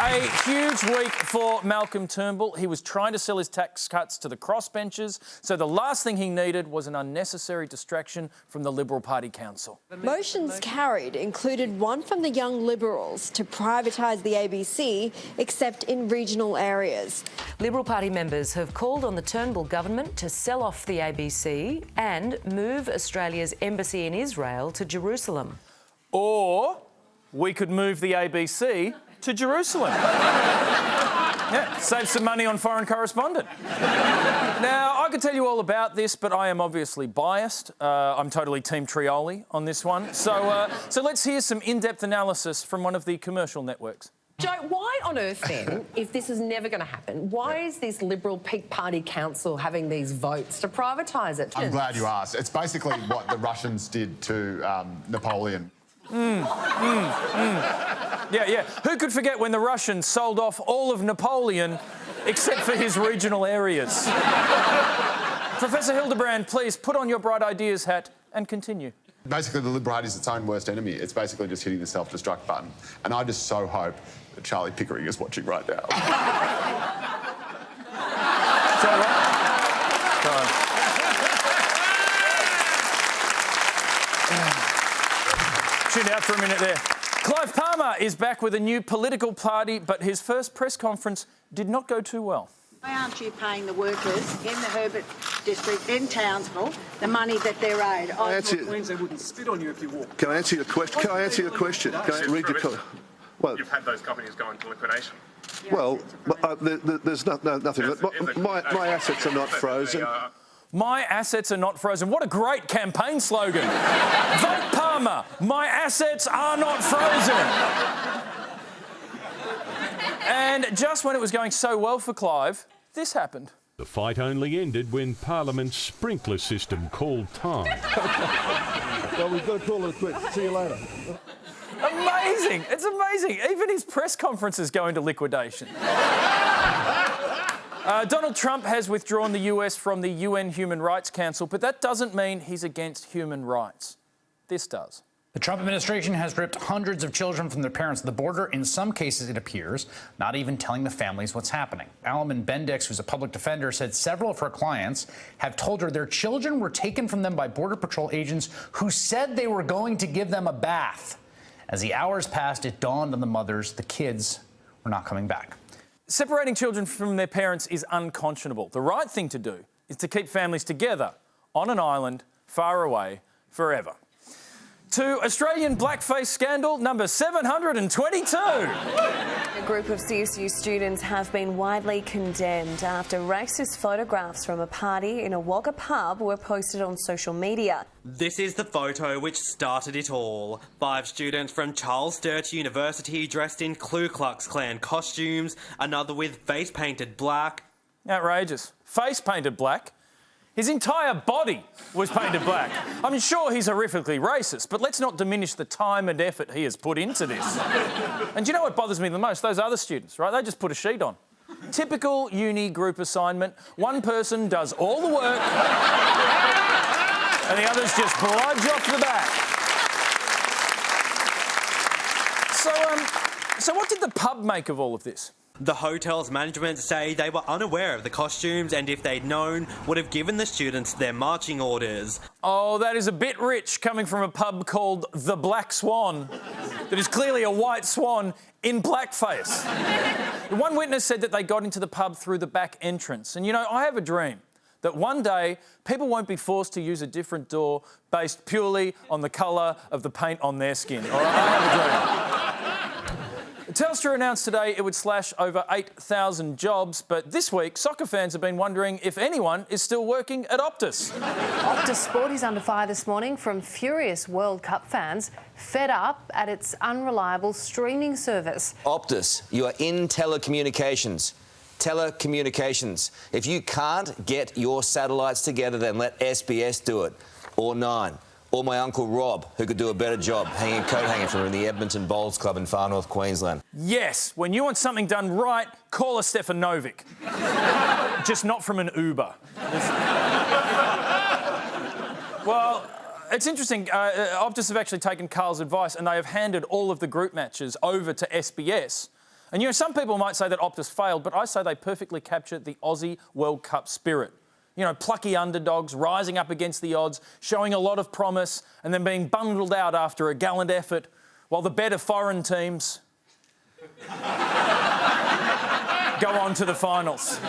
A huge week for Malcolm Turnbull. He was trying to sell his tax cuts to the crossbenchers, so the last thing he needed was an unnecessary distraction from the Liberal Party Council. Motions carried included one from the Young Liberals to privatise the ABC, except in regional areas. Liberal Party members have called on the Turnbull government to sell off the ABC and move Australia's embassy in Israel to Jerusalem. Or we could move the ABC to Jerusalem. Yeah, save some money on foreign correspondent. Now, I could tell you all about this, but I am obviously biased. I'm totally Team Trioli on this one. So let's hear some in-depth analysis from one of the commercial networks. Joe, why on earth then, if this is never going to happen, why is this Liberal Peak Party Council having these votes to privatise it? I'm glad you asked. It's basically what the Russians did to Napoleon. Yeah. Who could forget when the Russians sold off all of Napoleon except for his regional areas? Professor Hildebrand, please put on your bright ideas hat and continue. Basically, the Liberal Party is its own worst enemy. It's basically just hitting the self-destruct button. And I just so hope that Charlie Pickering is watching right now. Tune out for a minute there. Clive Palmer is back with a new political party, but his first press conference did not go too well. Why aren't you paying the workers in the Herbert district in Townsville the money that they're owed? Queensland wouldn't spit on you if you walked. Can I answer your question? Can I answer your question? Can I read your question? Well, you've had those companies go into liquidation. Well, there's nothing. My assets are not frozen. My assets are not frozen. What a great campaign slogan. Vote Palmer. My assets are not frozen. And just when it was going so well for Clive, this happened. The fight only ended when Parliament's sprinkler system called time. Well, we've got to call it quits. See you later. Amazing. It's amazing. Even his press conferences go into liquidation. Donald Trump has withdrawn the US from the UN Human Rights Council, but that doesn't mean he's against human rights. This does. The Trump administration has ripped hundreds of children from their parents at the border. In some cases, it appears, not even telling the families what's happening. Alaman Bendix, who's a public defender, said several of her clients have told her their children were taken from them by Border Patrol agents who said they were going to give them a bath. As the hours passed, it dawned on the mothers the kids were not coming back. Separating children from their parents is unconscionable. The right thing to do is to keep families together on an island, far away, forever. To Australian blackface scandal number 722. A group of CSU students have been widely condemned after racist photographs from a party in a Wagga pub were posted on social media. This is the photo which started it all. 5 students from Sturt University dressed in Ku Klux Klan costumes, another with face painted black. Outrageous. Face painted black? His entire body was painted black. I'm sure he's horrifically racist, but let's not diminish the time and effort he has put into this. And do you know what bothers me the most? Those other students, right? They just put a sheet on. Typical uni group assignment. One person does all the work and the others just bludge off the back. So what did the pub make of all of this? The hotel's management say they were unaware of the costumes and if they'd known, would have given the students their marching orders. Oh, that is a bit rich coming from a pub called The Black Swan that is clearly a white swan in blackface. One witness said that they got into the pub through the back entrance. And, you know, I have a dream that one day people won't be forced to use a different door based purely on the colour of the paint on their skin. All right, I have a dream. Telstra announced today it would slash over 8,000 jobs, but this week soccer fans have been wondering if anyone is still working at Optus. Optus Sport is under fire this morning from furious World Cup fans fed up at its unreliable streaming service. Optus, you are in telecommunications. Telecommunications. If you can't get your satellites together, then let SBS do it. Or Nine. Or my Uncle Rob, who could do a better job hanging coat hanger from the Edmonton Bowls Club in far north Queensland. Yes, when you want something done right, call a Stefanovic. Just not from an Uber. Well, it's interesting. Optus have actually taken Carl's advice and they have handed all of the group matches over to SBS. And, you know, some people might say that Optus failed, but I say they perfectly captured the Aussie World Cup spirit. You know, plucky underdogs, rising up against the odds, showing a lot of promise, and then being bundled out after a gallant effort, while the better foreign teams go on to the finals.